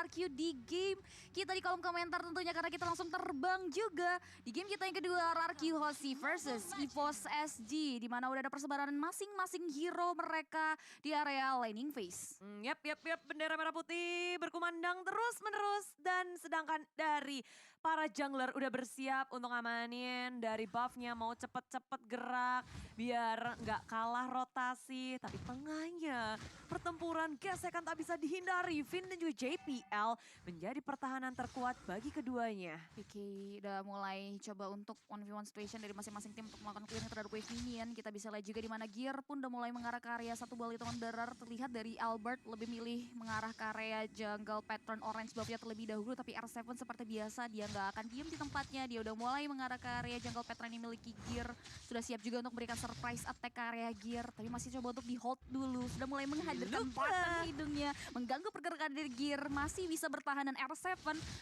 RRQ di game kita di kolom komentar tentunya karena kita langsung terbang juga di game kita yang kedua RRQ Hoshi versus EVOS SG di mana udah ada persebaran masing-masing hero mereka di area laning phase. Yap, bendera merah putih berkumandang terus-menerus dan sedangkan dari para jungler udah bersiap untuk ngamanin dari buffnya mau cepet-cepet gerak biar nggak kalah rotasi. Tapi tengahnya pertempuran gesekan tak bisa dihindari. Vin dan juga JPL menjadi pertahanan terkuat bagi keduanya. PK udah mulai coba untuk 1v1 situation dari masing-masing tim untuk melakukan clearing terhadap wave minion. Kita bisa lihat juga di mana Gear pun udah mulai mengarah ke area satu bali Thunderer. Terlihat dari Albert lebih milih mengarah ke area jungle pattern orange buffnya terlebih dahulu. Tapi R7 seperti biasa dia nggak akan diem di tempatnya. Dia udah mulai mengarah ke area jungle pattern yang dimiliki Gear. Sudah siap juga untuk memberikan surprise attack ke area Gear. Tapi masih coba untuk di hold dulu. Sudah mulai menghadirkan pattern hidungnya. Mengganggu pergerakan dari Gear. Masih bisa bertahan dan R7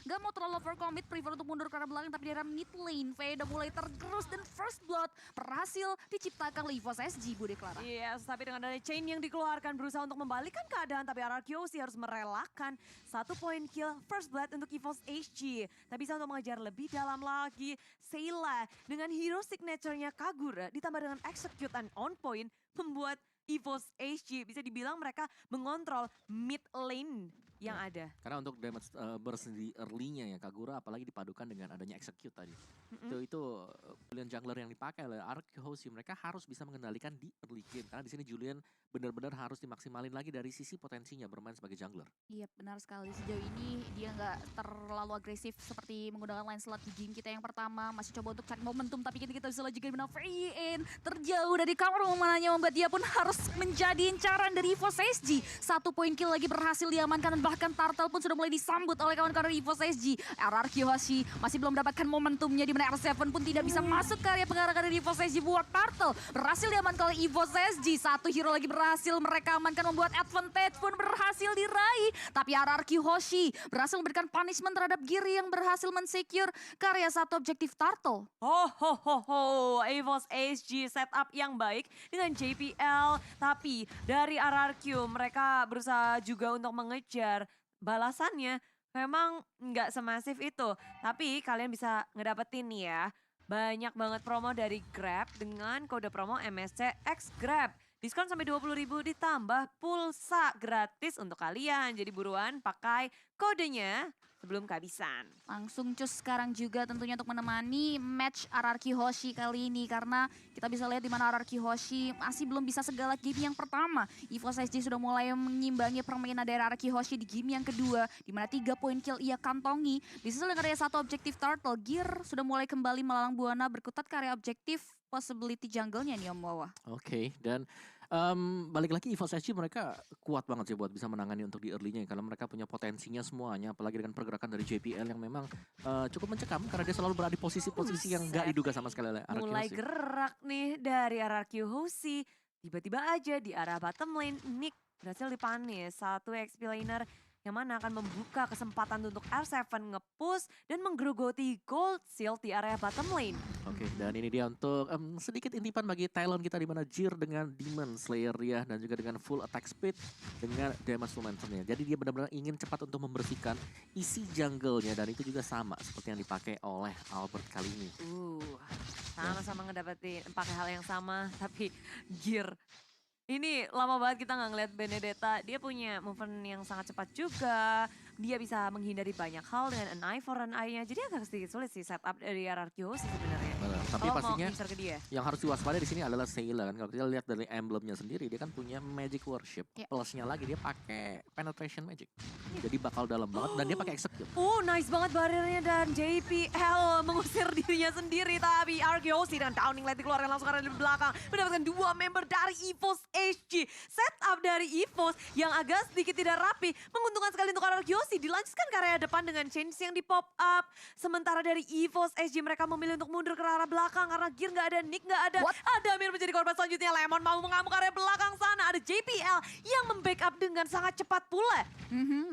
gak mau terlalu overcommit. Prefer untuk mundur ke arah belakang. Tapi di arah mid lane V udah mulai tergerus. Dan first blood berhasil diciptakan oleh EVOS SG Bu Deklara. Yes, tapi dengan dari chain yang dikeluarkan berusaha untuk membalikan keadaan. Tapi RRQ sih harus merelakan 1 point kill first blood untuk EVOS SG. Tak bisa untuk mengejar lebih dalam lagi. Sayla dengan hero signature-nya Kagura ditambah dengan executan on point membuat EVOS SG bisa dibilang mereka mengontrol mid lane yang ada. Karena untuk damage burst di early-nya ya Kagura apalagi dipadukan dengan adanya execute tadi. Itu Julian jungler yang dipakai oleh RRQ Hoshi, mereka harus bisa mengendalikan di early game karena di sini Julian benar-benar harus dimaksimalin lagi dari sisi potensinya bermain sebagai jungler. Iya benar sekali, sejauh ini dia nggak terlalu agresif seperti menggunakan line slot di game kita yang pertama. Masih coba untuk cari momentum tapi kita bisa lihat juga di mana Freyin terjauh dari cover mananya membuat dia pun harus menjadi incaran dari EVOS SG. 1 poin kill lagi berhasil diamankan dan bahkan Turtle pun sudah mulai disambut oleh kawan-kawan dari EVOS SG. RRQ Hoshi masih belum mendapatkan momentumnya di mana R7 pun tidak bisa masuk ke area pengaruhan dari EVOS SG buat Turtle. Berhasil diamankan oleh EVOS SG. Satu hero lagi berhasil mereka amankan membuat advantage pun berhasil diraih. Tapi RRQ Hoshi berhasil memberikan punishment terhadap Gear yang berhasil mensecure karya satu objektif Turtle. EVOS SG setup yang baik dengan JPL. Tapi dari RRQ mereka berusaha juga untuk mengejar balasannya. Memang nggak semasif itu. Tapi kalian bisa ngedapetin nih ya. Banyak banget promo dari Grab dengan kode promo MSC X Grab. Diskon sampai 20.000 ditambah pulsa gratis untuk kalian. Jadi buruan pakai kodenya sebelum kehabisan. Langsung cus sekarang juga tentunya untuk menemani match RRQ Hoshi kali ini. Karena kita bisa lihat di mana RRQ Hoshi masih belum bisa segala game yang pertama. EVOS SG sudah mulai mengimbangi permainan dari RRQ Hoshi di game yang kedua. Di mana 3 poin kill ia kantongi. Disusul dengan area satu objektif Turtle. Gear sudah mulai kembali melalang buana berkutat ke area objektif possibility jungle-nya nih Om Wawa. Oke, dan balik lagi EVOS SG mereka kuat banget sih buat bisa menangani untuk di early-nya karena mereka punya potensinya semuanya apalagi dengan pergerakan dari JPL yang memang cukup mencekam karena dia selalu berada di posisi-posisi yang nggak diduga sama sekali oleh RRQ Mulai Hoshi. gerak nih dari RRQ Hoshi. Tiba-tiba aja di arah bottom lane Nick berhasil dipanis. Satu XP laner yang mana akan membuka kesempatan untuk R7 nge-push dan menggerogoti gold shield di area bottom lane. Oke, dan ini dia untuk sedikit intipan bagi talent kita di mana Jir dengan Demon Slayer ya dan juga dengan full attack speed dengan damage momentumnya. Jadi dia benar-benar ingin cepat untuk membersihkan isi jungle-nya dan itu juga sama seperti yang dipakai oleh Albert kali ini. Sama-sama ngedapetin pakai hal yang sama tapi Gear. Ini lama banget kita nggak ngeliat Benedetta. Dia punya movement yang sangat cepat juga. Dia bisa menghindari banyak hal dengan an eye for an eye-nya. Jadi agak sedikit sulit sih setup dari RRQ sih sebenarnya. Tapi Kalau pastinya mau ngincer ke dia. yang harus diwaspadai di sini adalah Sayla kan. Kalau kita lihat dari emblemnya sendiri dia kan punya magic worship. Plusnya lagi dia pakai penetration magic. Jadi bakal dalam banget dan dia pakai execute. Nice banget bariernya dan JPL mengusir dirinya sendiri. Tapi RRQ dengan downing light dikeluarkan langsung karena di belakang. Mendapatkan 2 member dari EVOS SG. Setup dari EVOS yang agak sedikit tidak rapi. Menguntungkan sekali untuk RRQ dilanjutkan ke area depan dengan change yang di pop up. Sementara dari EVOS SG mereka memilih untuk mundur ke arah arah belakang karena Gear nggak ada, Nick nggak ada. What? Ada Amir menjadi korban selanjutnya. Lemon mau mengamuk area belakang sana. Ada JPL yang membackup dengan sangat cepat pula.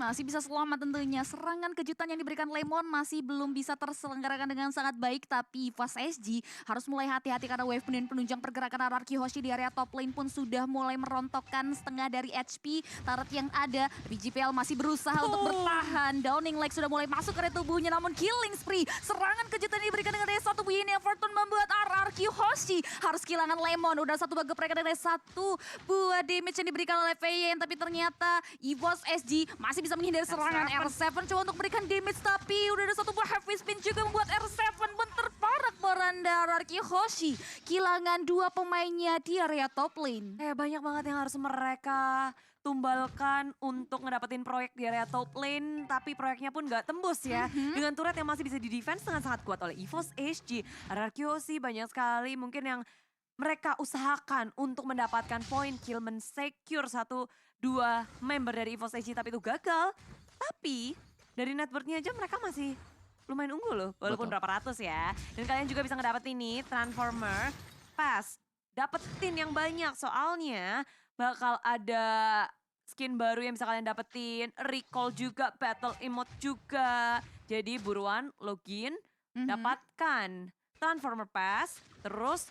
Masih bisa selamat tentunya. Serangan kejutan yang diberikan Lemon masih belum bisa terselenggarakan dengan sangat baik. Tapi EVOS SG harus mulai hati-hati karena wave penunjang pergerakan Ararki Hoshi di area top lane pun sudah mulai merontokkan setengah dari HP turret yang ada. Tapi JPL masih berusaha untuk bertahan. Downing Leg sudah mulai masuk ke area tubuhnya, namun killing spree. Serangan kejutan yang diberikan dengan daya satu ini Fortune membuat Ararki Hoshi harus kehilangan Lemon. Udah satu bug mereka dengan satu buah damage yang diberikan oleh Feyen. Tapi ternyata EVOS SG masih bisa menghindari serangan. R7 coba untuk memberikan damage, tapi udah ada satu buah heavy spin juga membuat R7 pun terporak-poranda. Ararki Hoshi kehilangan dua pemainnya di area top lane. Banyak banget yang harus mereka tumbalkan untuk ngedapetin proyek di area top lane, tapi proyeknya pun gak tembus ya. Dengan turret yang masih bisa di-defense dengan sangat kuat oleh EVOS SG. Ararki Hoshi banyak sekali mungkin yang mereka usahakan untuk mendapatkan poin kill, men-secure 1-2 member dari EVOS SG, tapi itu gagal. Tapi dari net worth-nya aja mereka masih lumayan unggul loh, walaupun Betul. berapa ratus ya. Dan kalian juga bisa ngedapetin nih Transformer Pass. Dapetin yang banyak soalnya bakal ada skin baru yang bisa kalian dapetin, recall juga, battle emote juga. Jadi buruan login, dapatkan Transformer Pass, terus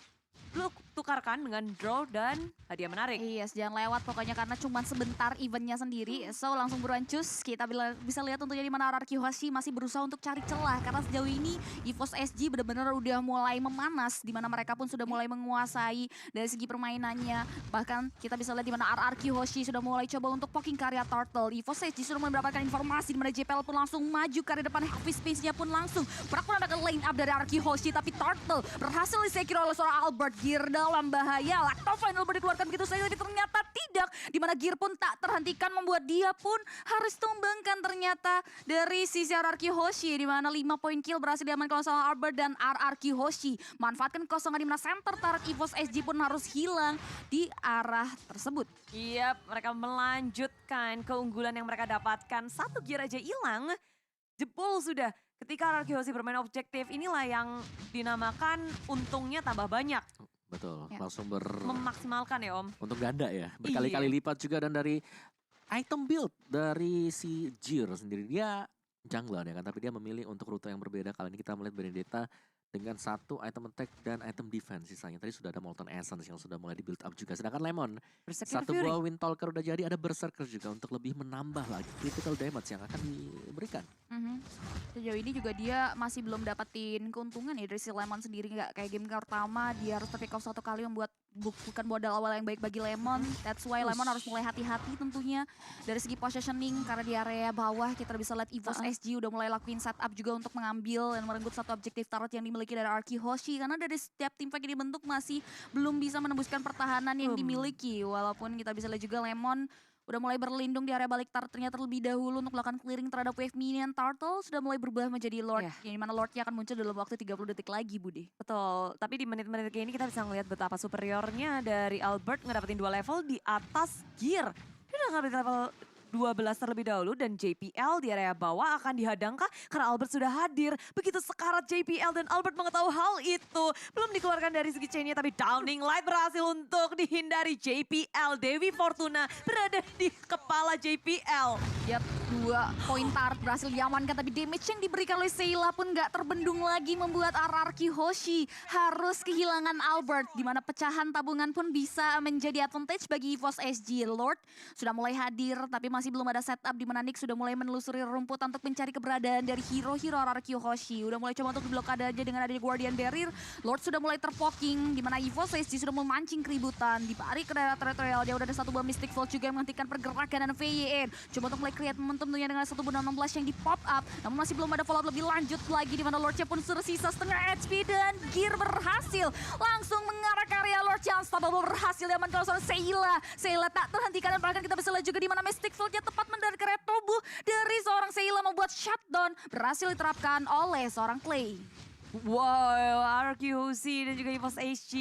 lu tukarkan dengan draw dan hadiah menarik. Yes, jangan lewat pokoknya karena cuma sebentar eventnya sendiri. So langsung buruan cus. Kita bisa lihat tentunya di mana Ararki Hoshi masih berusaha untuk cari celah. Karena sejauh ini EVOS SG benar-benar udah mulai memanas. Di mana mereka pun sudah mulai menguasai dari segi permainannya. Bahkan kita bisa lihat di mana Ararki Hoshi sudah mulai coba untuk poking ke area Turtle. EVOS SG sudah mendapatkan informasi di mana JPL pun langsung maju ke area depan. Heavy space-nya pun langsung mendapatkan line up dari Ararki Hoshi. Tapi Turtle berhasil disecure oleh seorang Albert. Gear dalam bahaya. Lacto final dikeluarkan begitu saja, tapi ternyata tidak. Dimana Gear pun tak terhentikan, membuat dia pun harus tumbangkan ternyata dari sisi Ararki Hoshi. Dimana 5 poin kill berhasil diamankan oleh seorang Albert dan Ararki Hoshi. Manfaatkan kosongan dimana center turret EVOS SG pun harus hilang di arah tersebut. Iya, mereka melanjutkan keunggulan yang mereka dapatkan. Satu gear aja hilang, jebol sudah. Ketika Ararki Hoshi bermain objektif, inilah yang dinamakan untungnya tambah banyak. Betul, Ya. langsung Memaksimalkan ya Om. untuk ganda ya. Berkali-kali lipat juga, dan dari item build dari si Jir sendiri. Dia jungler ya kan, tapi dia memilih untuk rute yang berbeda. Kali ini kita melihat Benedetta dengan satu item attack dan item defense sisanya. Tadi sudah ada Molten Essence yang sudah mulai di build up juga. Sedangkan Lemon, Bersekir satu Fury. buah Wind Talker udah jadi, ada Berserker juga untuk lebih menambah lagi critical damage yang akan diberikan. Sejauh ini juga dia masih belum dapetin keuntungan ya dari si Lemon sendiri. Nggak kayak game pertama, dia harus terpick off satu kali membuat bukan modal awal yang baik bagi Lemon. That's why Lemon harus mulai hati-hati tentunya dari segi positioning. Karena di area bawah kita bisa lihat EVOS SG udah mulai lakuin setup juga untuk mengambil dan merenggut satu objektif turret yang dimiliki dari Ararki Hoshi. Karena dari setiap tim fight yang dibentuk masih belum bisa menembuskan pertahanan yang dimiliki. Walaupun kita bisa lihat juga Lemon udah mulai berlindung di area balik turretnya terlebih dahulu untuk melakukan clearing terhadap wave minion. Turtle sudah mulai berubah menjadi Lord. Yang dimana Lordnya akan muncul dalam waktu 30 detik lagi, Bude. Betul, tapi di menit-menit kayak ini kita bisa ngelihat betapa superiornya dari Albert ngedapetin 2 level di atas Gear. Dia udah ngedapetin level 12 terlebih dahulu, dan JPL di area bawah akan dihadangkah karena Albert sudah hadir. Begitu sekarat JPL dan Albert mengetahui hal itu. Belum dikeluarkan dari segi chainnya, tapi Downing Light berhasil untuk dihindari JPL. Dewi Fortuna berada di kepala JPL. Yap, 2 poin turret berhasil diamankan, tapi damage yang diberikan oleh Seila pun gak terbendung lagi membuat Ararki Hoshi harus kehilangan Albert. Dimana pecahan tabungan pun bisa menjadi advantage bagi EVOS SG. Lord sudah mulai hadir, tapi masih belum ada setup dimana Nick sudah mulai menelusuri rumput untuk mencari keberadaan dari hero-hero Ararki Hoshi. Udah mulai coba untuk diblokade aja dengan adanya Guardian Barrier. Lord sudah mulai terpoking, dimana EVOS SG sudah memancing keributan. Ditarik ke daerah territorial, dia udah ada satu buah Mystic Vault juga yang menghentikan pergerakan dan VYN. Coba untuk mulai create momentum tentunya dengan satu buah 16 yang di pop up. Namun masih belum ada follow up lebih lanjut lagi, dimana Lordnya pun tersisa setengah HP dan Gear berhasil langsung mengarah ke area Lord yang unstoppable, berhasil diamankan oleh seorang Seila. Seila tak terhentikan, dan bahkan kita bisa lihat juga di mana Mystic Vault-nya tepat mendarat ke area tubuh dari seorang Seila membuat shutdown berhasil diterapkan oleh seorang Clay. Wow, RQC dan juga EVOS HG.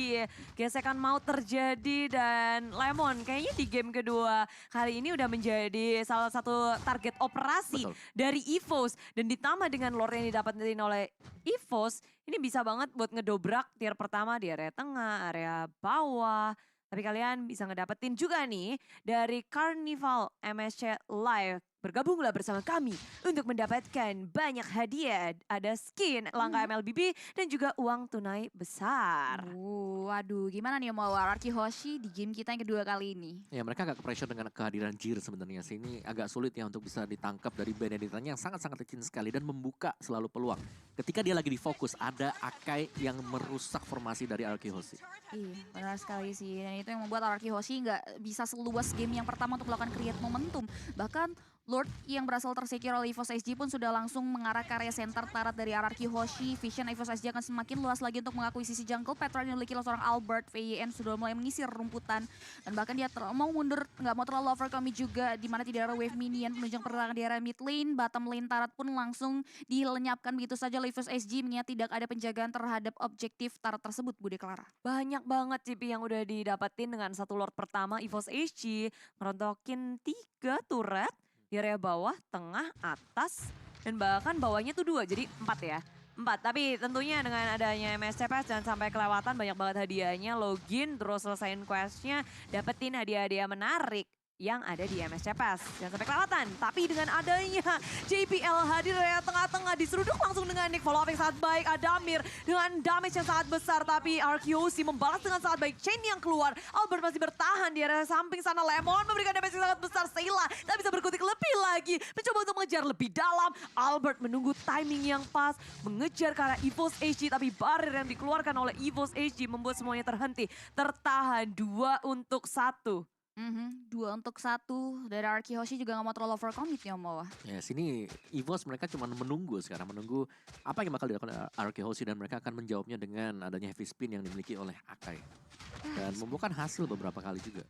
Gesekan mau terjadi dan Lemon kayaknya di game kedua kali ini udah menjadi salah satu target operasi Betul. dari EVOS. Dan ditambah dengan lore yang didapetin oleh EVOS, ini bisa banget buat ngedobrak tier pertama di area tengah, area bawah. Tapi kalian bisa ngedapetin juga nih dari Carnival MSC Live. Bergabunglah bersama kami untuk mendapatkan banyak hadiah. Ada skin langka MLBB dan juga uang tunai besar. Waduh, gimana nih mau RRQ Hoshi di game kita yang kedua kali ini? Ya mereka agak pressure dengan kehadiran Jir sebenarnya sih. Ini agak sulit ya untuk bisa ditangkap dari band editannya yang sangat-sangat licin sekali dan membuka selalu peluang. Ketika dia lagi di fokus ada Akai yang merusak formasi dari RRQ Hoshi. Iya, benar sekali sih. Dan itu yang membuat RRQ Hoshi nggak bisa seluas game yang pertama untuk melakukan create momentum. Bahkan Lord yang berasal tersecure oleh EVOS SG pun sudah langsung mengarah ke area center tarat dari RRQ Hoshi. Vision EVOS SG akan semakin luas lagi untuk mengakuisisi jungle. Petra yang dimiliki oleh seorang Albert. VYN sudah mulai mengisir rumputan. Dan bahkan dia mau mundur, nggak mau terlalu overcommit juga. Dimana tidak ada wave minion penunjang pergerakan di area mid lane. Bottom lane tarat pun langsung dilenyapkan begitu saja oleh EVOS SG. Mengingat tidak ada penjagaan terhadap objektif tarat tersebut, Bude Clara. Banyak banget CP yang udah didapetin dengan satu Lord pertama EVOS HG. Merontokin 3 turret di area bawah, tengah, atas, dan bahkan bawahnya tuh 2, jadi 4 ya. 4, tapi tentunya dengan adanya MSCPS jangan sampai kelewatan banyak banget hadiahnya, login, terus selesain questnya, dapetin hadiah-hadiah menarik yang ada di MSCPS. Jangan sampai kelewatan, tapi dengan adanya JPL hadir dari tengah-tengah, diseruduk langsung dengan Nick, follow up yang sangat baik, Adamir dengan damage yang sangat besar, tapi RQC membalas dengan sangat baik, Chain yang keluar, Albert masih bertahan di area samping sana, Lemon memberikan damage yang sangat besar, Sayla tak bisa berkutik lebih lagi, mencoba untuk mengejar lebih dalam, Albert menunggu timing yang pas, mengejar ke arah EVOS HG, tapi barrier yang dikeluarkan oleh EVOS HG membuat semuanya terhenti, tertahan 2 untuk 1. 2 untuk 1 dari RRQ Hoshi juga nggak mau terlalu overcommit ya mau. Ya sini EVOS mereka cuma menunggu sekarang, menunggu apa yang bakal dilakukan RRQ Hoshi dan mereka akan menjawabnya dengan adanya heavy spin yang dimiliki oleh Akai. Dan membuahkan hasil beberapa kali juga.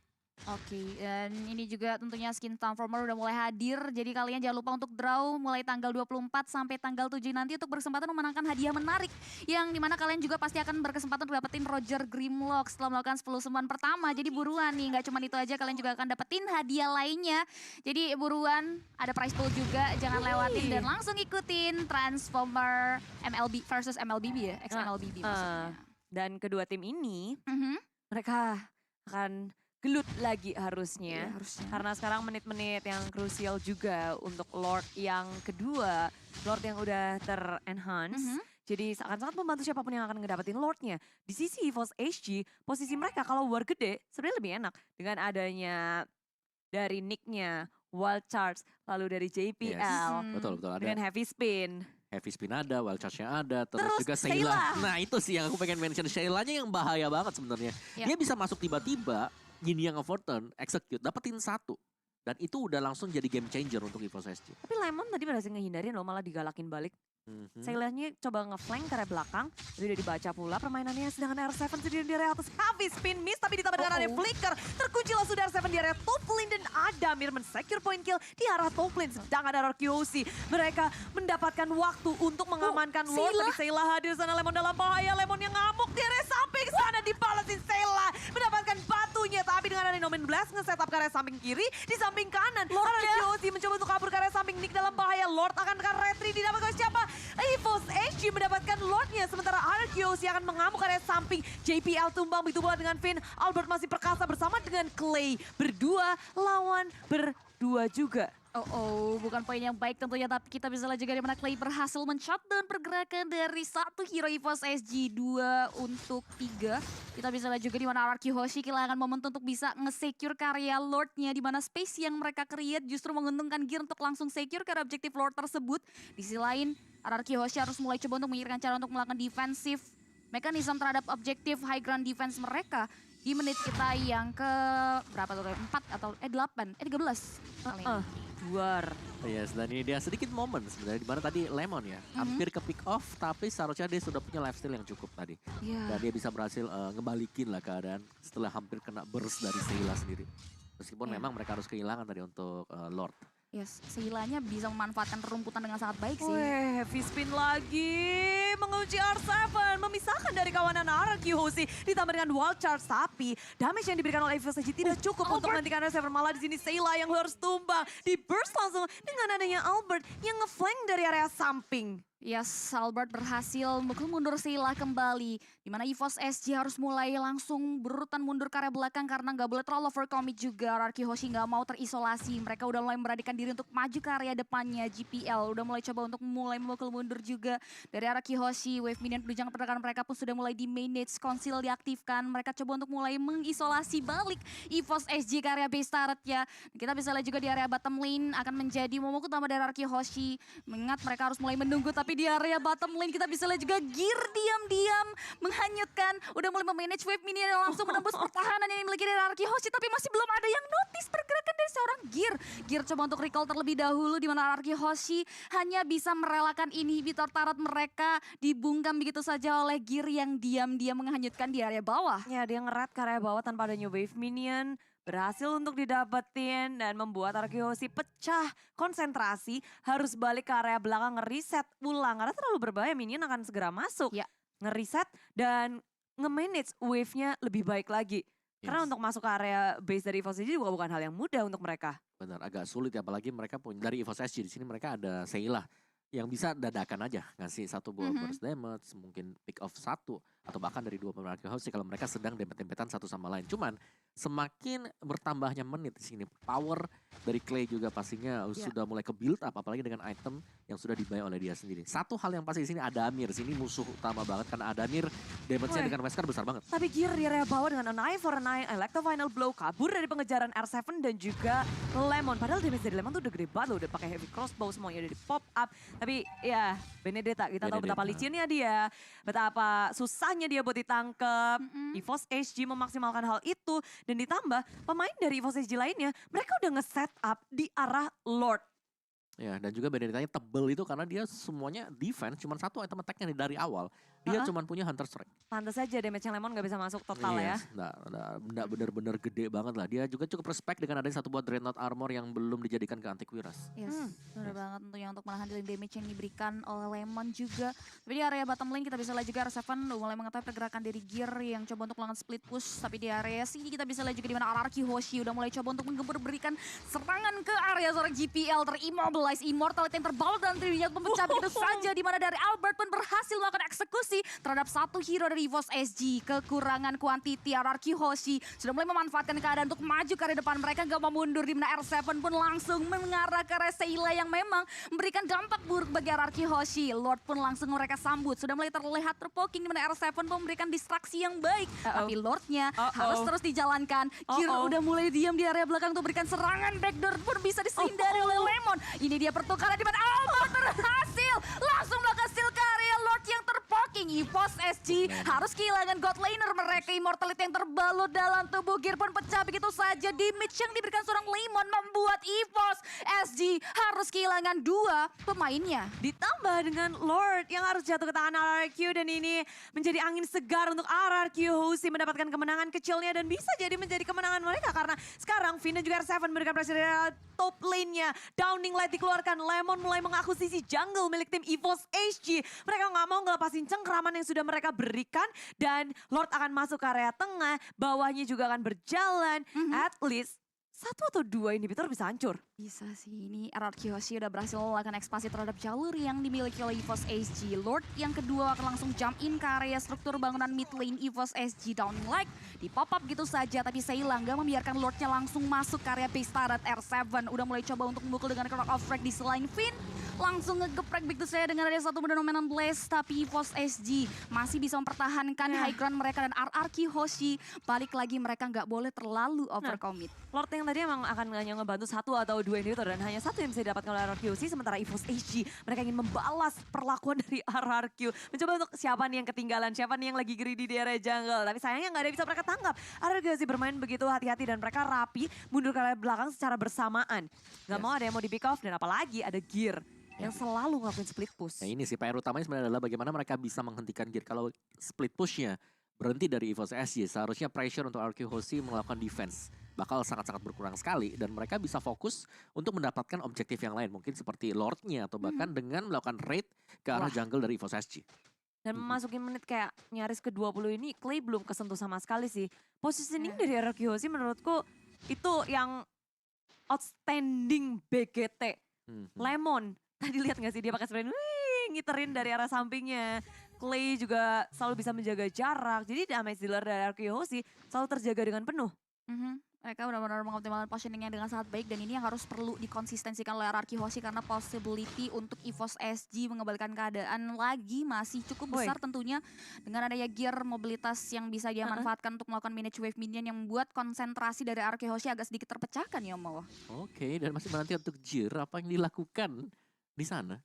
Oke, dan ini juga tentunya skin Transformer udah mulai hadir. Jadi kalian jangan lupa untuk draw mulai tanggal 24 sampai tanggal 7 nanti untuk berkesempatan memenangkan hadiah menarik. Yang dimana kalian juga pasti akan berkesempatan untuk dapetin Roger Grimlock setelah melakukan 10 summonan pertama. Jadi buruan nih, nggak cuma itu aja, kalian juga akan dapetin hadiah lainnya. Jadi buruan, ada prize pool juga, jangan lewatin dan langsung ikutin Transformer MLB versus MLBB ya, ex-MLBB maksudnya. Dan kedua tim ini, Mhm. mereka akan gelut lagi harusnya. Iya, harusnya. Karena sekarang menit-menit yang krusial juga untuk Lord yang kedua. Lord yang udah ter-enhance. Jadi akan sangat membantu siapapun yang akan ngedapetin Lordnya. Di sisi EVOS HG, posisi mereka kalau war gede sebenarnya lebih enak. Dengan adanya dari nicknya, Wild Charge, lalu dari JPL. Betul ada Dengan heavy spin. heavy spin ada, wild charge-nya ada, terus Terus juga Sayla. Nah itu sih yang aku pengen mention, Shaylanya yang bahaya banget sebenarnya. Ya. Dia bisa masuk tiba-tiba, Yin Yang overturn, execute, dapetin 1. Dan itu udah langsung jadi game changer untuk EVOS SG. Tapi Lemon tadi berhasil ngehindarin loh, malah digalakin balik. Sailornya coba ngeflank ke arah belakang, tapi udah dibaca pula permainannya. Sedangkan R7 sendiri di area atas, heavy spin miss, tapi ditambah dengan adanya flicker. Terkunci langsung dari R7 di area top lane dan Adamir men-secure point kill di arah top lane. Sedangkan ada RQC, mereka mendapatkan waktu untuk mengamankan Lord. Tapi Sayla hadir sana, Lemon dalam bahaya, Lemon yang ngamuk di area samping sana, dibalasin Sayla. Mendapatkan batunya, tapi dengan ada Nomen Blast nge-setup ke area samping kiri, di samping kanan. RQC mencoba untuk kabur ke area samping, Nick dalam bahaya. Lord akan retreat, didapatkan siapa? EVOS HG mendapatkan Lordnya, sementara RQC akan mengamuk area samping. JPL tumbang begitu pula dengan Finn. Albert masih perkasa bersama dengan Clay. Berdua lawan berdua juga. Bukan poin yang baik tentunya, tapi kita bisa lihat juga di mana Clay berhasil men-shutdown pergerakan dari satu hero EVOS SG 2 untuk 3. Kita bisa lihat juga di mana RRQ Hoshi kehilangan momentum untuk bisa nge-secure karya Lordnya, di mana space yang mereka create justru menguntungkan Gear untuk langsung secure karena objektif Lord tersebut. Di sisi lain, RRQ Hoshi harus mulai coba untuk mengirimkan cara untuk melakukan defensif mekanisme terhadap objektif high ground defense mereka. Di menit kita yang ke berapa tuh? 4 atau 8? 13 kali ini. Duar. Yes, dan ini dia sedikit momen sebenarnya, dimana tadi Lemon ya, hampir ke pick off, tapi seharusnya dia sudah punya lifestyle yang cukup tadi. Dan dia bisa berhasil ngebalikin lah keadaan setelah hampir kena burst dari Sayla sendiri. Meskipun memang mereka harus kehilangan tadi untuk Lord. Yes, Seilanya bisa memanfaatkan rumputan dengan sangat baik sih. Weh, heavy spin lagi. Menguji R7. Memisahkan dari kawanan RRQ Hoshi. Ditambah dengan wild charge. Tapi damage yang diberikan oleh EVOS SG tidak cukup untuk menghentikan R7. Malah di sini Seila yang harus tumbang. Di burst langsung dengan adanya Albert yang ngeflank dari area samping. Yes, Albert berhasil mukul mundur Seila kembali. Di mana EVOS SG harus mulai langsung berurutan mundur ke area belakang karena nggak boleh terlalu overcommit juga. RRQ Hoshi nggak mau terisolasi. Mereka udah mulai memberanikan diri untuk maju ke area depannya. GPL udah mulai coba untuk mulai memukul mundur juga dari RRQ Hoshi. Wave minion penunjang pergerakan mereka pun sudah mulai di manage. Conceal diaktifkan. Mereka coba untuk mulai mengisolasi balik EVOS SG ke area base turret ya. Kita bisa lihat juga di area bottom lane akan menjadi momoko utama dari RRQ Hoshi. Mengingat mereka harus mulai menunggu tapi di area bottom lane kita bisa lihat juga Gear diam-diam menghanyutkan. Udah mulai memanage wave minion yang langsung menembus pertahanan yang dimiliki dari RRQ Hoshi. Tapi masih belum ada yang notice pergerakan dari seorang Gear. Gear coba untuk recall terlebih dahulu di mana RRQ Hoshi hanya bisa merelakan inhibitor turret mereka dibungkam begitu saja oleh Gear yang diam-diam menghanyutkan di area bawah. Ya, dia ngerat ke area bawah tanpa adanya wave minion. Berhasil untuk didapetin dan membuat RRQ Hoshi pecah konsentrasi. Harus balik ke area belakang ngereset ulang. Karena terlalu berbahaya, minion akan segera masuk. Ya. Ngereset dan nge-manage wave-nya lebih baik lagi. Karena untuk masuk ke area base dari EVOS SG juga bukan hal yang mudah untuk mereka. Benar, agak sulit ya, apalagi mereka punya dari EVOS SG di sini mereka ada Seila yang bisa dadakan aja ngasih satu buah burst damage, mungkin pick off satu atau bahkan dari dua pemain Hoshi kalau mereka sedang dempet-dempetan satu sama lain. Cuman semakin bertambahnya menit di sini, power dari Clay juga pastinya sudah mulai ke build up, apalagi dengan item yang sudah dibayar oleh dia sendiri. Satu hal yang pasti di sini Adamir, sini musuh utama banget karena Adamir damage-nya dengan Wesker besar banget. Tapi Gear di area bawah dengan an eye for an eye, Electro Final Blow, kabur dari pengejaran R7 dan juga Lemon. Padahal damage dari Lemon tuh udah gede banget loh, udah pakai heavy crossbow semuanya udah di pop up. Tapi ya Benedetta, kita tahu betapa licinnya dia, betapa susahnya dia buat ditangkep. EVOS SG memaksimalkan hal itu dan ditambah pemain dari EVOS SG lainnya, mereka udah nge-set up di arah Lord. Ya, dan juga Benedettanya tebel itu karena dia semuanya defense, cuma satu item attack-nya dari awal. Dia cuma punya Hunter Strike. Pantas saja damage yang Lemon gak bisa masuk total ya. Nggak bener-bener gede banget lah. Dia juga cukup respect dengan adanya satu buat Dreadnought Armor yang belum dijadikan ke Antiquiras. Yes, benar banget tentunya untuk menahan damage yang diberikan oleh Lemon juga. Tapi di area bottom lane kita bisa lihat juga R7 udah mulai mengetahui pergerakan dari Gear yang coba untuk melakukan split push. Tapi di area sini kita bisa lihat juga di mana RRQ Hoshi udah mulai coba untuk menggempur berikan serangan ke area seorang GPL terimmobilize. Immortality yang terbalut dalam dirinya pemecah begitu saja. Di mana dari Albert pun berhasil melakukan eksekusi terhadap satu hero dari EVOS SG. Kekurangan kuantiti RRQ Hoshi sudah mulai memanfaatkan keadaan untuk maju ke area depan. Mereka gak mau mundur di mana R7 pun langsung mengarah ke area Seila yang memang memberikan dampak buruk bagi RRQ Hoshi. Lord pun langsung mereka sambut. Sudah mulai terlihat terpoking di mana R7 pun memberikan distraksi yang baik. Tapi Lordnya harus terus dijalankan. Gear udah mulai diam di area belakang untuk berikan serangan. Backdoor pun bisa disindari oleh Lemon. Ini dia pertukaran di mana Albert berhasil langsung melakukan steal ke area Lord yang terpoking. EVOS SG harus kehilangan God Laner mereka. Immortality yang terbalut dalam tubuh Gear pun pecah begitu saja. Damage yang diberikan seorang Lemon membuat EVOS SG harus kehilangan dua pemainnya. Ditambah dengan Lord yang harus jatuh ke tangan RRQ dan ini menjadi angin segar untuk RRQ Hoshi mendapatkan kemenangan kecilnya dan bisa jadi menjadi kemenangan mereka karena sekarang Finn dan juga R7 memberikan pressure dari top lane-nya. Downing Light dikeluarkan, Lemon mulai mengakuisisi jungle milik tim EVOS SG. Mereka nggak mau ngelepasin cengkraman yang sudah mereka berikan dan Lord akan masuk ke area tengah, bawahnya juga akan berjalan. At least satu atau dua inhibitor bisa hancur. Bisa sih, ini RRQ Hoshi udah berhasil melakukan ekspansi terhadap jalur yang dimiliki oleh EVOS SG. Lord yang kedua akan langsung jump in ke area struktur bangunan mid lane EVOS SG. Downing Light di pop up gitu saja, tapi Seila nggak membiarkan Lordnya langsung masuk ke area base turret. R7 udah mulai coba untuk memukul dengan Clock of Frag di selain Finn. Langsung ngegeprek begitu saya dengan ada satu fenomenon Blaze, tapi EVOS SG masih bisa mempertahankan high ground mereka dan RRQ Hoshi. Balik lagi mereka nggak boleh terlalu overcommit. Lord yang tadi emang akan hanya ngebantu satu atau dua inhibitor dan hanya satu yang bisa didapatkan oleh RRQ Hoshi, sementara EVOS SG mereka ingin membalas perlakuan dari RRQ. Mencoba untuk siapa nih yang ketinggalan, siapa nih yang lagi greedy di area jungle. Tapi sayangnya nggak ada yang bisa mereka tangkap. RRQ Hoshi bermain begitu hati-hati dan mereka rapi mundur ke area belakang secara bersamaan. Nggak mau ada yang mau di pick off dan apalagi ada Gear yang selalu ngelakuin split push. Nah ini sih PR utamanya sebenarnya adalah bagaimana mereka bisa menghentikan Gear. Kalau split pushnya berhenti dari EVOS SG, seharusnya pressure untuk RRQ Hoshi melakukan defense. bakal sangat-sangat berkurang sekali dan mereka bisa fokus untuk mendapatkan objektif yang lain mungkin seperti Lordnya atau bahkan dengan melakukan raid ke arah Wah. jungle dari EVOS SG. Dan memasuki menit kayak nyaris ke-20 ini, Clay belum kesentuh sama sekali sih. Positioning Ya. dari RRQ sih menurutku itu yang outstanding BGT. Lemon, tadi lihat gak sih dia pakai sprint, wih, ngiterin dari arah sampingnya. Clay juga selalu bisa menjaga jarak, jadi damage dealer dari RRQ sih selalu terjaga dengan penuh. Mereka benar-benar mengoptimalkan positioningnya dengan sangat baik dan ini yang harus perlu dikonsistensikan oleh RRQ Hoshi karena possibility untuk EVOS SG mengembalikan keadaan lagi masih cukup Woi. besar tentunya dengan adanya gear mobilitas yang bisa dia manfaatkan untuk melakukan manage wave minion yang membuat konsentrasi dari RRQ Hoshi agak sedikit terpecahkan ya Om. Oke, dan masih menanti untuk Jir apa yang dilakukan di sana.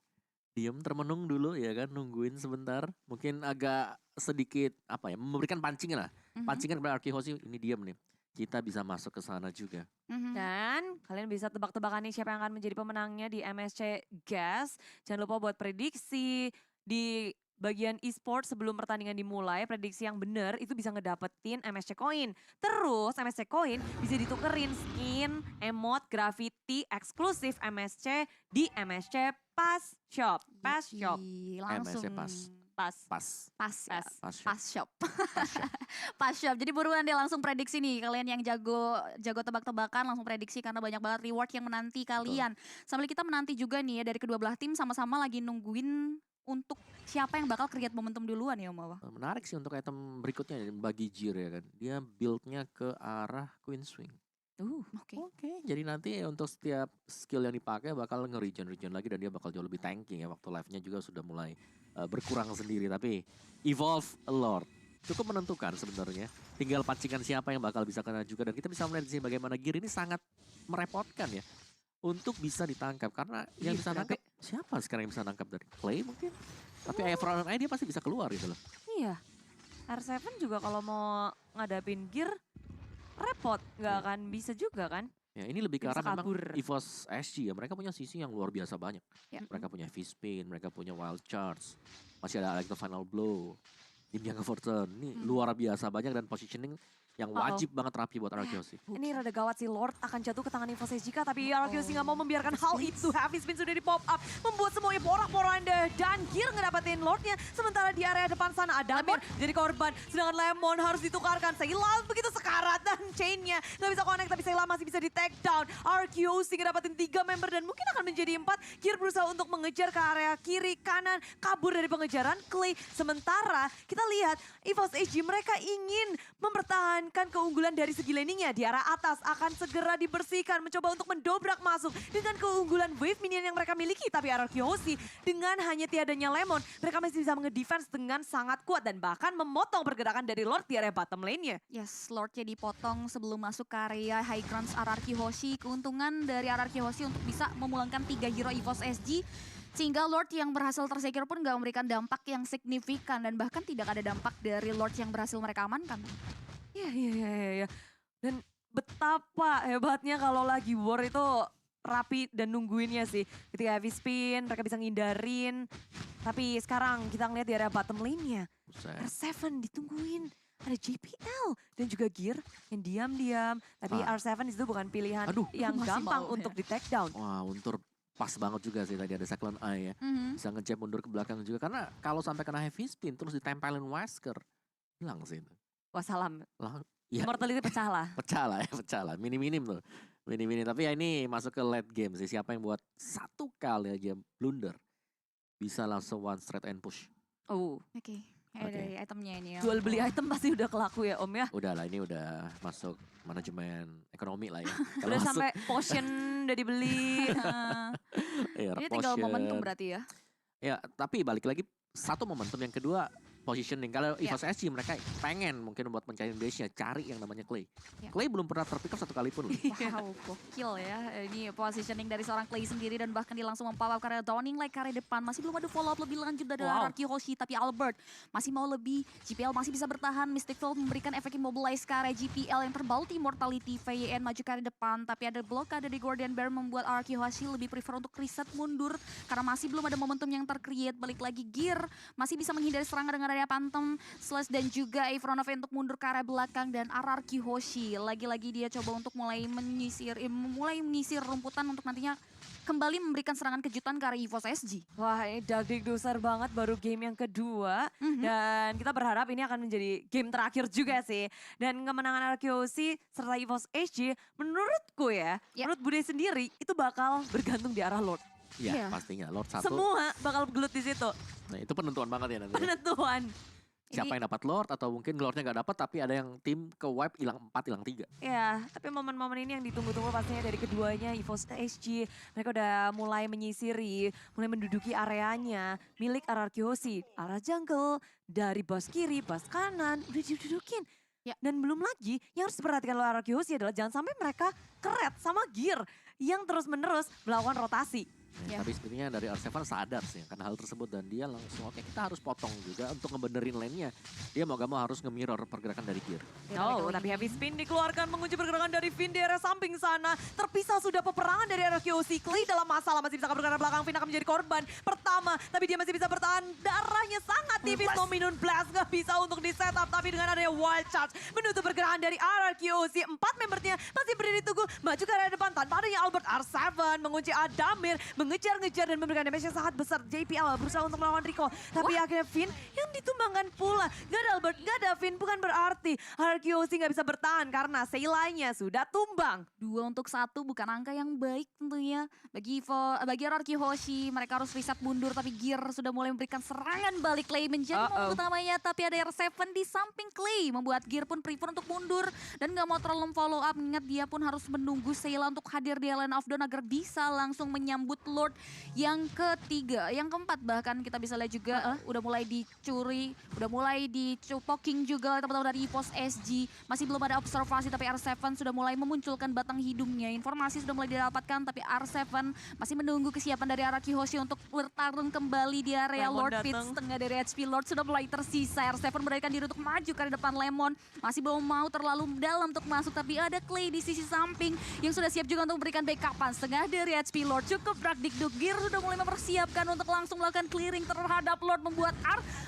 Diam termenung dulu ya kan, nungguin sebentar. Mungkin agak sedikit apa ya, memberikan pancingan lah. Pancingan kepada RRQ Hoshi, ini diam nih. Kita bisa masuk ke sana juga. Dan kalian bisa tebak-tebakan nih siapa yang akan menjadi pemenangnya di MSC Gas. Jangan lupa buat prediksi di bagian e-sport sebelum pertandingan dimulai. Prediksi yang benar itu bisa ngedapetin MSC Coin. Terus MSC Coin bisa ditukerin skin, emote, graffiti, eksklusif MSC di MSC Pass Shop. Pass Shop. Langsung MSC Pass. Pas. Pas. Pas ya. Pas. Pas. Pas shop. Pas shop. Pas shop. Jadi buruan deh langsung prediksi nih. Kalian yang jago tebak-tebakan langsung prediksi karena banyak banget reward yang menanti kalian. Sambil kita menanti juga nih ya dari kedua belah tim sama-sama lagi nungguin untuk siapa yang bakal create momentum duluan ya Om Awa. Menarik sih untuk item berikutnya bagi Jir ya kan. Dia build-nya ke arah Queen Swing. Oke. Oke, jadi nanti untuk setiap skill yang dipakai bakal nge-regen lagi dan dia bakal jauh lebih tanking ya. Waktu live-nya juga sudah mulai berkurang sendiri. Tapi Evolve Lord cukup menentukan sebenarnya. Tinggal pancingan siapa yang bakal bisa kena juga. Dan kita bisa melihat di sini bagaimana Gear ini sangat merepotkan ya. Untuk bisa ditangkap. Karena yang bisa nangkap, siapa sekarang yang bisa nangkap dari Clay mungkin? Tapi Evron dia pasti bisa keluar gitu loh. Iya. R7 juga kalau mau ngadapin gear repot, nggak akan bisa juga kan? Ya ini lebih ke Dia arah bisa memang kabur. EVOS SG ya. Mereka punya sisi yang luar biasa banyak. Ya. Mereka punya V-Spin, mereka punya Wild Charge. Masih ada Electro Final Blow. Tim yang Fortune. Ini luar biasa banyak dan positioning yang wajib banget rapi buat RRQ. Ini rada gawat sih, Lord akan jatuh ke tangan EVOS SG tapi RRQ nggak mau membiarkan hal itu. Heavy Spin sudah di pop up, membuat semuanya porak-poranda dan Gear ngedapetin Lordnya. Sementara di area depan sana ada Lemon jadi korban, sedangkan Lemon harus ditukarkan. Sayla begitu sekarat dan chainnya nggak bisa connect tapi Sayla masih bisa di take down. RRQ ngedapetin 3 member dan mungkin akan menjadi 4. Gear berusaha untuk mengejar ke area kiri, kanan, kabur dari pengejaran Clay. Sementara kita lihat EVOS SG mereka ingin mempertahankan keunggulan dari segi laningnya di arah atas akan segera dibersihkan, mencoba untuk mendobrak masuk dengan keunggulan wave minion yang mereka miliki. Tapi RRQ Hoshi dengan hanya tiadanya Lemon, mereka masih bisa mengedefense dengan sangat kuat dan bahkan memotong pergerakan dari Lord di area bottom lane-nya. Yes, Lordnya dipotong sebelum masuk ke area high grounds RRQ Hoshi. Keuntungan dari RRQ Hoshi untuk bisa memulangkan 3 hero EVOS SG. Sehingga Lord yang berhasil tersecure pun gak memberikan dampak yang signifikan. Dan bahkan tidak ada dampak dari Lord yang berhasil mereka amankan. Iya. Dan betapa hebatnya kalau lagi war itu rapi dan nungguinnya sih. Ketika heavy spin, mereka bisa ngindarin. Tapi sekarang kita ngeliat di area bottom lane-nya. R7 ditungguin. Ada JPL dan juga Gear yang diam-diam. Tapi R7 itu bukan pilihan yang masih gampang mau, untuk di take down. Wah, Untur pas banget juga sih tadi ada Cyclone Eye ya. Bisa ngejab mundur ke belakang juga. Karena kalau sampai kena heavy spin terus ditempelin Wesker, hilang sih itu. Wassalam. Ya, Mortality pecah lah. pecah lah. Minim-minim tuh. Minim-minim. Tapi ya ini masuk ke late game sih. Siapa yang buat satu kali aja blunder. Bisa langsung one straight and push. Oke. Dari itemnya ini ya. Jual beli item pasti udah kelaku ya Om ya. Udah lah, ini udah masuk manajemen ekonomi lah ya. Udah sampai potion udah dibeli. Ya, Ini tinggal momentum berarti ya. Ya, tapi balik lagi satu momentum, yang kedua positioning. Kalau EVOS SG mereka pengen mungkin buat mencari base-nya, cari yang namanya Clay. Ya. Clay belum pernah terpick up satu kali pun loh. Wow, gokil ya. Ini positioning dari seorang Clay sendiri dan bahkan dia langsung mempawap karena Downing like karya depan. Masih belum ada follow up lebih lanjut dari RRQ Hoshi. Tapi Albert masih mau lebih. GPL masih bisa bertahan. Mystic Field memberikan efek immobilize ke area GPL yang terbauti mortality. VYN maju ke arah depan. Tapi ada blokade dari Guardian Bear membuat RRQ Hoshi lebih prefer untuk reset mundur. Karena masih belum ada momentum yang tercreate. Balik lagi Gear masih bisa menghindari serangan dengan dari Phantom Slash dan juga Avronov untuk mundur ke arah belakang dan RRQ Hoshi. Lagi-lagi dia coba untuk mulai menyisir rumputan untuk nantinya kembali memberikan serangan kejutan ke arah EVOS SG. Wah, ini dagdikdusar banget baru game yang kedua. Dan kita berharap ini akan menjadi game terakhir juga sih. Dan kemenangan RQC serta EVOS SG menurutku ya, menurut Bude sendiri itu bakal bergantung di arah Lord. Iya, Iya. pastinya Lord 1. Semua bakal gelut di situ. Nah, itu penentuan banget ya nanti. Penentuan. Siapa yang dapat Lord atau mungkin Lordnya nggak dapat tapi ada yang tim ke wipe hilang 4, hilang 3. Ya, tapi momen-momen ini yang ditunggu-tunggu pastinya dari keduanya, EVOS SG. Mereka udah mulai menyisiri, mulai menduduki areanya milik RRQ Hoshi. Arah jungle, dari bas kiri, bas kanan, udah didudukin. Ya. Dan belum lagi, yang harus diperhatikan oleh RRQ Hoshi adalah jangan sampai mereka keret sama gear yang terus-menerus melakukan rotasi. Ya. Tapi sepertinya dari R7 sadar sih akan hal tersebut dan dia langsung oke kita harus potong juga untuk ngebenerin lane-nya. Dia mau gak mau harus nge-mirror pergerakan dari gear. Oh, tapi heavy spin dikeluarkan mengunci pergerakan dari Finn di area samping sana. Terpisah sudah peperangan dari RRQ Hoshi. Clay dalam masalah masih bisa bergerak belakang. Finn akan menjadi korban pertama. Tapi dia masih bisa bertahan. Darahnya sangat tipis. Nominun Blast gak bisa untuk di setup. Tapi dengan adanya Wild Charge menutup pergerakan dari RRQ Hoshi. 4 membernya masih berdiri tunggu. Maju ke area depan tanpa adanya Albert R7. Mengunci Adamir. Mengejar-ngejar dan memberikan damage yang sangat besar. JPL berusaha untuk melawan recall. Tapi akhirnya Finn yang ditumbangkan pula. Gak ada Albert, gak ada Finn. Bukan berarti RRQ Hoshi gak bisa bertahan karena Seilanya sudah tumbang. 2 untuk 1 bukan angka yang baik tentunya. Bagi RRQ Hoshi mereka harus reset mundur tapi Gear sudah mulai memberikan serangan balik. Clay menjadi momen utamanya tapi ada R7 di samping Clay. Membuat Gear pun prefer untuk mundur dan gak mau terlalu follow up. Mengingat dia pun harus menunggu Seila untuk hadir di Lane of Dawn agar bisa langsung menyambut Lord yang ketiga. Yang keempat bahkan kita bisa lihat juga udah mulai dicuri, udah mulai dicupoking juga teman-teman dari EVOS SG. Masih belum ada observasi tapi R7 sudah mulai memunculkan batang hidungnya. Informasi sudah mulai didapatkan tapi R7 masih menunggu kesiapan dari RRQ Hoshi untuk bertarung kembali di area Lemon Lord Pit. datang. Setengah dari HP Lord sudah mulai tersisa. R7 beranikan diri untuk maju ke depan Lemon. Masih belum mau terlalu dalam untuk masuk tapi ada Clay di sisi samping yang sudah siap juga untuk memberikan backupan. Setengah dari HP Lord cukup Dikduk. Gear sudah mulai mempersiapkan untuk langsung melakukan clearing terhadap Lord, membuat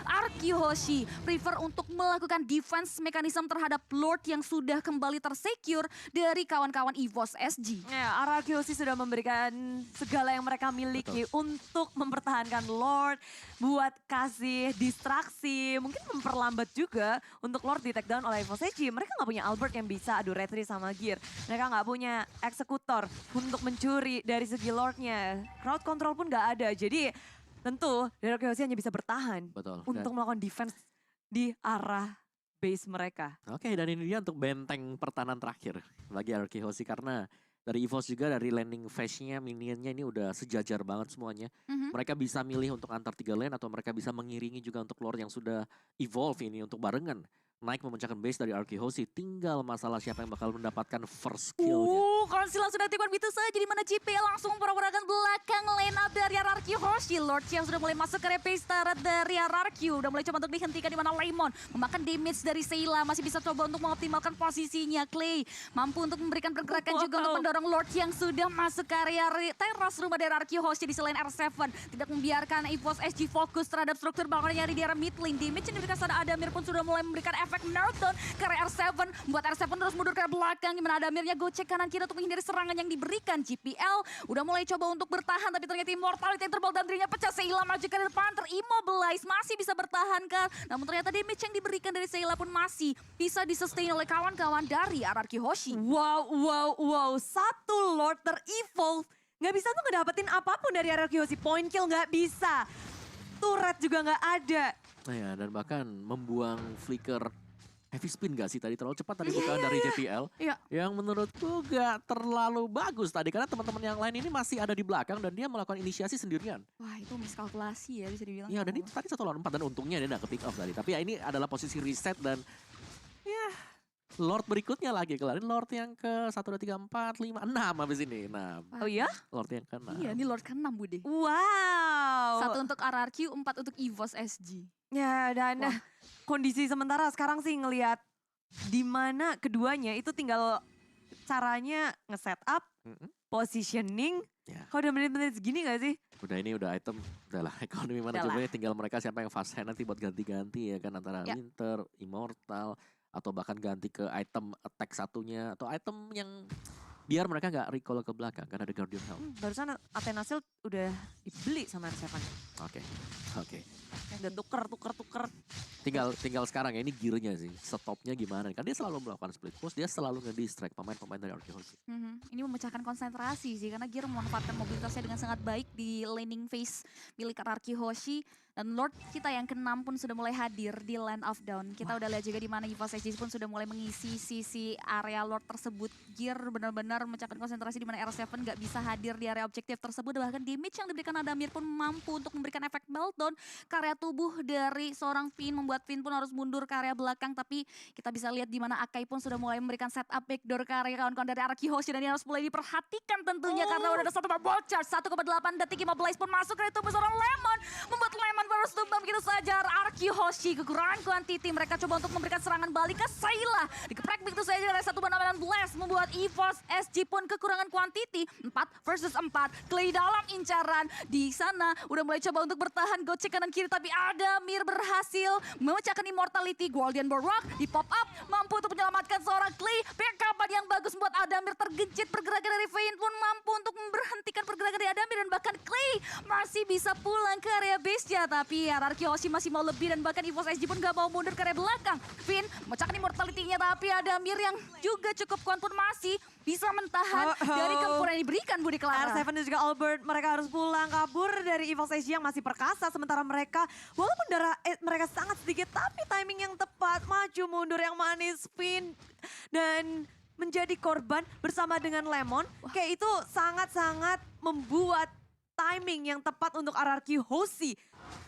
RRQ Hoshi prefer untuk melakukan defense mekanisme terhadap Lord yang sudah kembali tersecure dari kawan-kawan EVOS SG. Ya, RRQ Hoshi sudah memberikan segala yang mereka miliki untuk mempertahankan Lord, buat kasih distraksi, mungkin memperlambat juga untuk Lord di take down oleh EVOS SG. Mereka nggak punya Albert yang bisa adu retri sama Gear. Mereka nggak punya eksekutor untuk mencuri dari segi Lordnya. Crowd control pun nggak ada, jadi tentu RRQ Hoshi hanya bisa bertahan Betul. untuk melakukan defense di arah base mereka. Oke, dan ini dia untuk benteng pertahanan terakhir bagi RRQ Hoshi karena dari EVOS juga dari landing phase-nya, minionnya ini udah sejajar banget semuanya. Mereka bisa milih untuk antar 3 lane atau mereka bisa mengiringi juga untuk Lord yang sudah evolve ini untuk barengan. Naik memecahkan base dari RRQ Hoshi, tinggal masalah siapa yang bakal mendapatkan first kill-nya. Konsil langsung aktifkan begitu saja di mana JP langsung memperagakan belakang line up dari RRQ Hoshi. Lord yang sudah mulai masuk ke repace turret dari RRQ. Udah mulai coba untuk dihentikan di mana Lemon memakan damage dari Seila. Masih bisa coba untuk mengoptimalkan posisinya. Clay mampu untuk memberikan pergerakan juga untuk mendorong Lord yang sudah masuk ke area teras rumah dari RRQ Hoshi di selain R7. Tidak membiarkan EVOS SG fokus terhadap struktur bangunannya di daerah mid lane. Damage yang diberikan pada Adamir pun sudah mulai memberikan efek Nerton ke R7. Buat R7 terus mundur ke belakang. Dimana Adamirnya gocek kanan kiri untuk menghindari serangan yang diberikan. GPL udah mulai coba untuk bertahan. Tapi ternyata Immortality yang terbal dan dirinya pecah. Seila maju ke depan terimmobilize. Masih bisa bertahan kan. Namun ternyata damage yang diberikan dari Seila pun masih bisa disustain oleh kawan-kawan dari RRQ Hoshi. Wow. Satu Lord ter-evolve. Nggak bisa tuh ngedapetin apapun dari RRQ Hoshi. Point kill nggak bisa. Turret juga nggak ada. Nah ya, dan bahkan membuang flicker heavy spin gak sih tadi terlalu cepat tadi bukan dari JPL. Iya. Yang menurutku gak terlalu bagus tadi karena teman-teman yang lain ini masih ada di belakang dan dia melakukan inisiasi sendirian. Wah itu miskalkulasi ya bisa dibilang. Iya dan itu tadi 1 lawan 4 dan untungnya dia gak ke pick off tadi. Tapi ya ini adalah posisi reset dan ya Lord berikutnya lagi kelarin Lord yang ke 1, 2, 3, 4, 5, 6 habis ini. 6. Oh iya? Lord yang ke 6. Iya ini Lord ke-6 Bude. Wow. 1 untuk RRQ, 4 untuk EVOS SG. Ya dan kondisi sementara sekarang sih ngelihat di mana keduanya itu tinggal caranya nge-set up, positioning, Ya. Kalau udah menit-menit segini gak sih? Udah item, udahlah ekonomi manajemennya tinggal mereka siapa yang fast hand nanti buat ganti-ganti ya kan antara Ya. Winter, Immortal, atau bahkan ganti ke item attack satunya atau item yang biar mereka nggak recall ke belakang karena ada Guardian Helm. Barusan Athena Shield udah dibeli sama R7. Oke. Udah tuker. Tinggal sekarang ya ini gearnya sih. Stopnya gimana? Kan dia selalu melakukan split push, dia selalu nge-distract pemain-pemain dari Arkehouse. Ini memecahkan konsentrasi sih karena Gear memanfaatkan mobilitasnya dengan sangat baik di laning phase milik Araki Hoshi. Dan Lord kita yang ke-6 pun sudah mulai hadir di Land of Dawn. Kita udah lihat juga di mana EVOS SG pun sudah mulai mengisi sisi area Lord tersebut. Gear benar-benar memecahkan konsentrasi di mana R7 nggak bisa hadir di area objektif tersebut. Bahkan damage yang diberikan Adamir pun mampu untuk memberikan efek meltdown ke area tubuh dari seorang Finn. Membuat Finn pun harus mundur ke area belakang. Tapi kita bisa lihat di mana Akai pun sudah mulai memberikan setup backdoor ke area kawan-kawan dari Araki Hoshi. Dan ini harus mulai diperhatikan tentunya karena udah ada satu ball charge. 1,8 detik 15 pun masuk dari tubuh seorang Lemon. Membuat Lemon harus tumbang begitu saja. Araki Hoshi kekurangan quantity. Mereka coba untuk memberikan serangan balik ke Sayla. Dikeprek begitu saja dari satu benar Blast. Membuat EVOS SG pun kekurangan quantity. 4 versus 4. Clay dalam incaran. Di sana udah mulai coba untuk bertahan. Gocek kanan kiri tapi Adamir berhasil memecahkan immortality. Guardian Baroque di pop up. Mampu untuk menyelamatkan seorang Clay. Backupan yang bagus membuat Adamir tergencet. Pergerakan dari Vayne pun mampu untuk memberhentikan pergerakan dari Adamir. Dan bahkan Clay masih bisa pulang ke area base-nya. Tapi Araki Hoshi masih mau lebih dan bahkan EVOS SG pun gak mau mundur ke area belakang. Finn memecahkan immortality-nya tapi Adamir yang juga cukup kuat pun masih bisa mentahan dari gempuran yang diberikan Budi Clara. R7 dan juga Albert mereka harus pulang kabur dari EVOS SG yang masih perkasa. Sementara mereka walaupun darah mereka sangat sedikit tapi timing yang tepat. Maju mundur yang manis Finn dan menjadi korban bersama dengan Lemon. Kayak itu sangat-sangat membuat timing yang tepat untuk Araki Hoshi.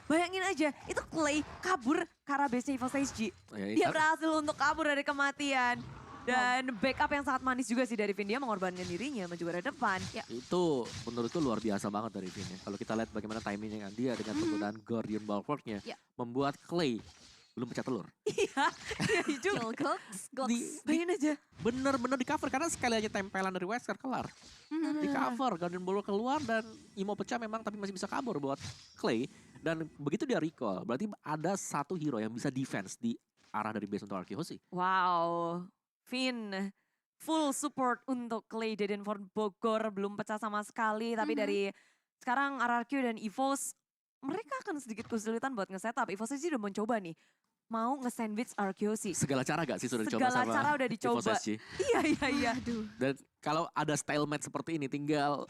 Bayangin aja, itu Clay kabur ke arah base-nya EVOS SG. Dia berhasil untuk kabur dari kematian. Dan backup yang sangat manis juga sih dari Finn. Dia mengorbankan dirinya maju ke depan. Itu menurutku luar biasa banget dari Finn ya. Kalau kita lihat bagaimana timingnya dia dengan penggunaan Guardian Bulwark-nya. Membuat Clay belum pecah telur. Iya juga. Bayangin aja. Bener-bener di cover karena sekali aja tempelan dari Wesker kelar. Di cover, Guardian Bulwark keluar dan Imo pecah memang tapi masih bisa kabur buat Clay. Dan begitu dia recall, berarti ada satu hero yang bisa defense di arah dari base untuk Araki Hoshi. Wow, Finn full support untuk Clay Dedenford Bogor belum pecah sama sekali. Tapi dari sekarang RRQ dan EVOS mereka akan sedikit kesulitan buat nge-setup. EVOS sih udah mencoba nih. Mau nge-sandwich RQC. Segala cara gak sih sudah dicoba sama Segala cara udah dicoba. Iya. Dan kalau ada stalemate seperti ini tinggal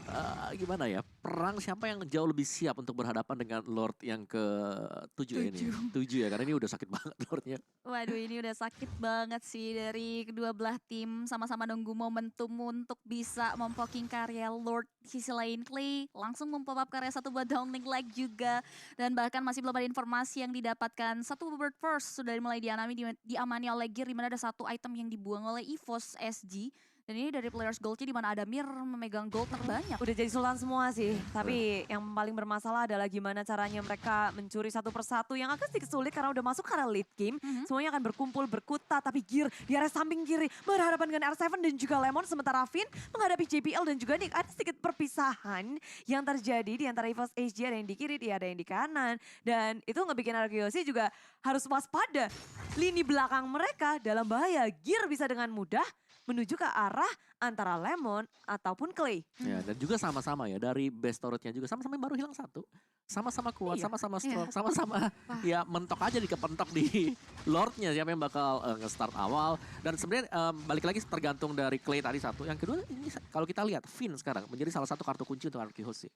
gimana ya, perang siapa yang jauh lebih siap untuk berhadapan dengan Lord yang ke-7 ini. 7 ya, karena ini udah sakit banget Lordnya. Waduh ini udah sakit banget sih dari kedua belah tim. Sama-sama nunggu momentum untuk bisa mempoking karya Lord. Di sisi lain Clay langsung mempop up karya satu buat downlink like juga. Dan bahkan masih belum ada informasi yang didapatkan. Satu Bird First sudah mulai diamani oleh Gear, dimana ada satu item yang dibuang oleh EVOS SG. Dan ini dari players goldnya di mana Adamir memegang gold terbanyak. Udah jadi sultan semua sih. Tapi yang paling bermasalah adalah gimana caranya mereka mencuri satu persatu yang agak sedikit sulit karena udah masuk ke arah late game. Semuanya akan berkumpul, berkutat. Tapi Gear di area samping kiri berhadapan dengan R7 dan juga Lemon. Sementara Finn menghadapi JPL dan juga Nick. Ada sedikit perpisahan yang terjadi di antara EVOS SG. Ada yang di kiri, ada yang di kanan. Dan itu ngebikin Arkeosi juga harus waspada. Lini belakang mereka dalam bahaya. Gear bisa dengan mudah menuju ke arah antara Lemon ataupun Clay. Ya, dan juga sama-sama ya, dari best turretnya juga sama-sama yang baru hilang satu. Sama-sama kuat, sama-sama strong, sama-sama ya mentok aja dikepentok di Lordnya siapa yang bakal nge-start awal. Dan sebenarnya balik lagi tergantung dari Clay tadi satu. Yang kedua ini kalau kita lihat Finn sekarang menjadi salah satu kartu kunci untuk Araki Hoshi.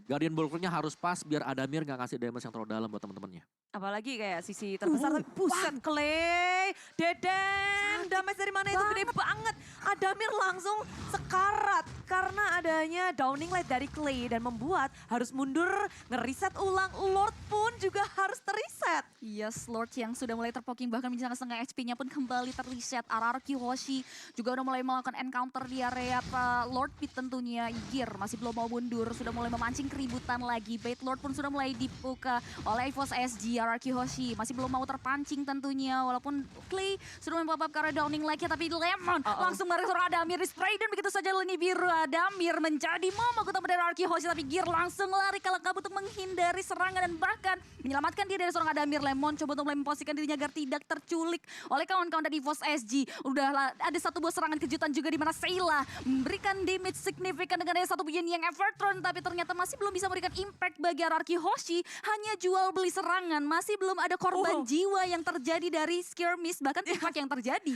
Guardian Bulwark-nya harus pas biar Adamir gak ngasih damage yang terlalu dalam buat teman-temannya. Apalagi kayak sisi terbesar tapi buset Clay, Deden, damage dari mana itu gede banget. Adamir langsung sekarat karena adanya downing light dari Clay dan membuat harus mundur, nge reset ulang, Lord pun juga harus terreset. Yes, Lord yang sudah mulai terpoking bahkan menjelang setengah HP-nya pun kembali terreset. RRQ Hoshi juga udah mulai melakukan encounter di area Lord Pit tentunya. Gear masih belum mau mundur, sudah mulai memancing keributan lagi. Bait Lord pun sudah mulai dibuka oleh EVOS SG. RRQ Hoshi masih belum mau terpancing tentunya. Walaupun Clay sudah membawa ke arah downing lagi, tapi Lemon langsung menarik seorang Adamir di spray dan begitu saja lini biru Adamir menjadi momok utama dari RRQ Hoshi. Tapi Gear langsung lari ke lengkap untuk menghindari serangan dan bahkan menyelamatkan diri dari seorang Adamir. Lemon coba untuk mulai memposisikan dirinya agar tidak terculik oleh kawan-kawan dari EVOS SG. Udah ada satu buah serangan kejutan juga di mana Sayla memberikan damage signifikan dengan ada satu Yin yang Evertron, tapi ternyata masih belum bisa memberikan impact bagi RRQ Hoshi. Hanya jual beli serangan, masih belum ada korban jiwa yang terjadi dari skirmish, bahkan impact yang terjadi.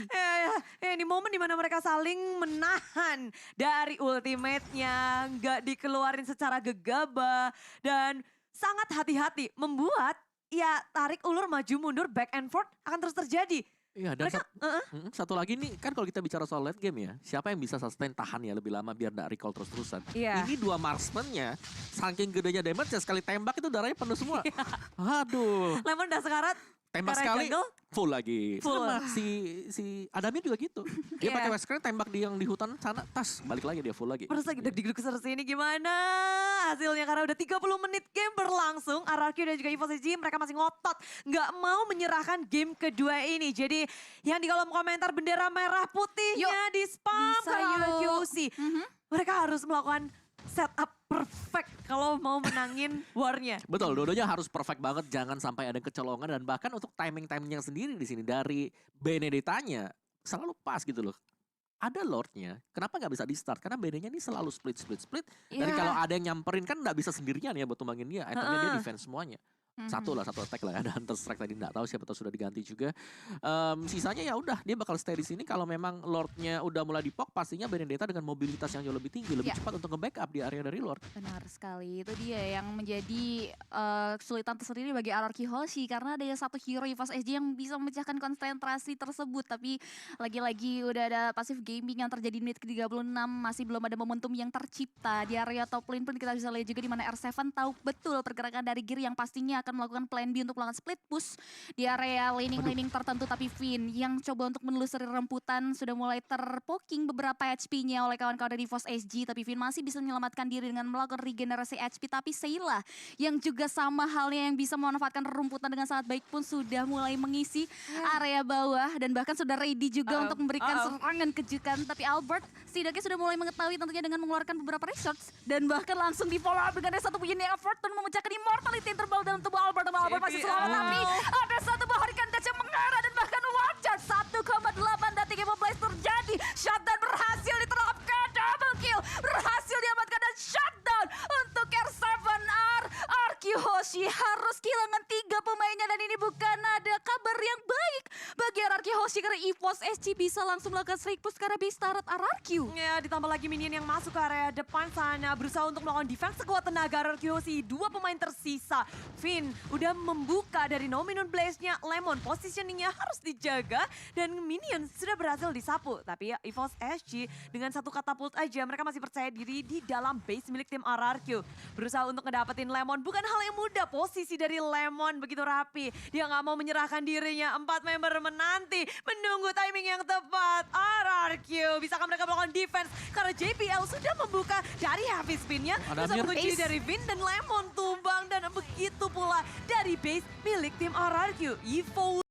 Ini momen dimana mereka saling menahan dari ultimate-nya, nggak dikeluarin secara gegabah dan sangat hati-hati membuat ya tarik ulur maju mundur back and forth akan terus terjadi. Iya, dan Mereka, satu lagi nih, kan kalau kita bicara soal late game ya, siapa yang bisa sustain tahan ya lebih lama biar nggak recall terus-terusan. Iya. Ini dua marksman-nya, saking gedenya damage ya sekali tembak itu darahnya penuh semua. Aduh, Lemon udah sekarat, tembak Karena sekali jungle, full lagi. Full. Sama si Adamir juga gitu. Dia Iya. pakai West tembak di yang di hutan sana, tas balik lagi dia full lagi. terus lagi deg-deg seperti ini gimana hasilnya karena udah 30 menit game berlangsung. RRQ dan juga EVOS SG mereka masih ngotot nggak mau menyerahkan game kedua ini. Jadi yang di kolom komentar bendera merah putihnya di spam Bisa karena RRQ yuk. sih. Mereka harus melakukan setup perfect kalau mau menangin warnya. Betul, dua-duanya harus perfect banget, jangan sampai ada kecolongan dan bahkan untuk timingnya sendiri di sini dari Benedetta-nya selalu pas gitu loh. Ada Lord-nya, kenapa nggak bisa di start? Karena BD-nya ini selalu split. Dan Iya. kalau ada yang nyamperin kan nggak bisa sendirian ya buat tumbangin dia. Itemnya dia defense semuanya. Satu attack lah, ada Hunter Strike tadi nggak tahu siapa tahu sudah diganti juga. Sisanya ya udah dia bakal stay di sini kalau memang Lord-nya udah mulai dipok, pastinya Benedetta dengan mobilitas yang jauh lebih tinggi, lebih Ya. cepat untuk nge-backup di area dari Lord. Benar sekali, itu dia yang menjadi kesulitan tersendiri bagi RRQ Hoshi karena ada satu hero EVOS SG yang bisa memecahkan konsentrasi tersebut. Tapi lagi-lagi udah ada pasif gaming yang terjadi di menit ke-36, masih belum ada momentum yang tercipta. Di area top lane pun kita bisa lihat juga di mana R7 tahu betul pergerakan dari Gear yang pastinya akan melakukan plan B untuk melakukan split push di area laning tertentu. Tapi Finn yang coba untuk menelusuri remputan sudah mulai terpoking beberapa HP-nya oleh kawan-kawan dari EVOS SG. Tapi Finn masih bisa menyelamatkan diri dengan melakukan regenerasi HP. Tapi Sayla yang juga sama halnya yang bisa memanfaatkan rumputan dengan sangat baik pun sudah mulai mengisi area bawah dan bahkan sudah ready juga untuk memberikan serangan kejutan. Tapi Albert setidaknya sudah mulai mengetahui tentunya dengan mengeluarkan beberapa research dan bahkan langsung di follow up dengan ada satu punya effort dan memecahkan immortality yang terbawa dalam tubuh Albert. Albert masih selamat, tapi ada satu buah Hurricane Dash yang mengarah dan bahkan wajar 1,8 detik immobilize terjadi. Shutdown berhasil diterapkan, double kill berhasil diamankan dan shutdown untuk R7R. RQ Hoshi harus kehilangan 3 pemainnya dan ini bukan ada kabar yang baik bagi RRQ Hoshi karena EVOS SG bisa langsung melakukan strike push karena base turret RRQ. Ya, ditambah lagi minion yang masuk ke area depan sana berusaha untuk melakukan defense sekuat tenaga RRQ Hoshi. 2 pemain tersisa. Finn udah membuka dari Nominun Blaze-nya. Lemon positioningnya harus dijaga dan minion sudah berhasil disapu. Tapi ya EVOS SG dengan satu katapult aja mereka masih percaya diri di dalam base milik tim RRQ. Berusaha untuk ngedapetin Lemon bukan hal yang mudah. Posisi dari Lemon begitu rapi. Dia nggak mau menyerahkan dirinya. 4 member menanti menunggu timing yang tepat. RRQ bisakah mereka melakukan defense karena JPL sudah membuka dari heavy spin-nya. Terus Adamir. kunci dari Vin dan Lemon tumbang dan begitu pula dari base milik tim RRQ. Evo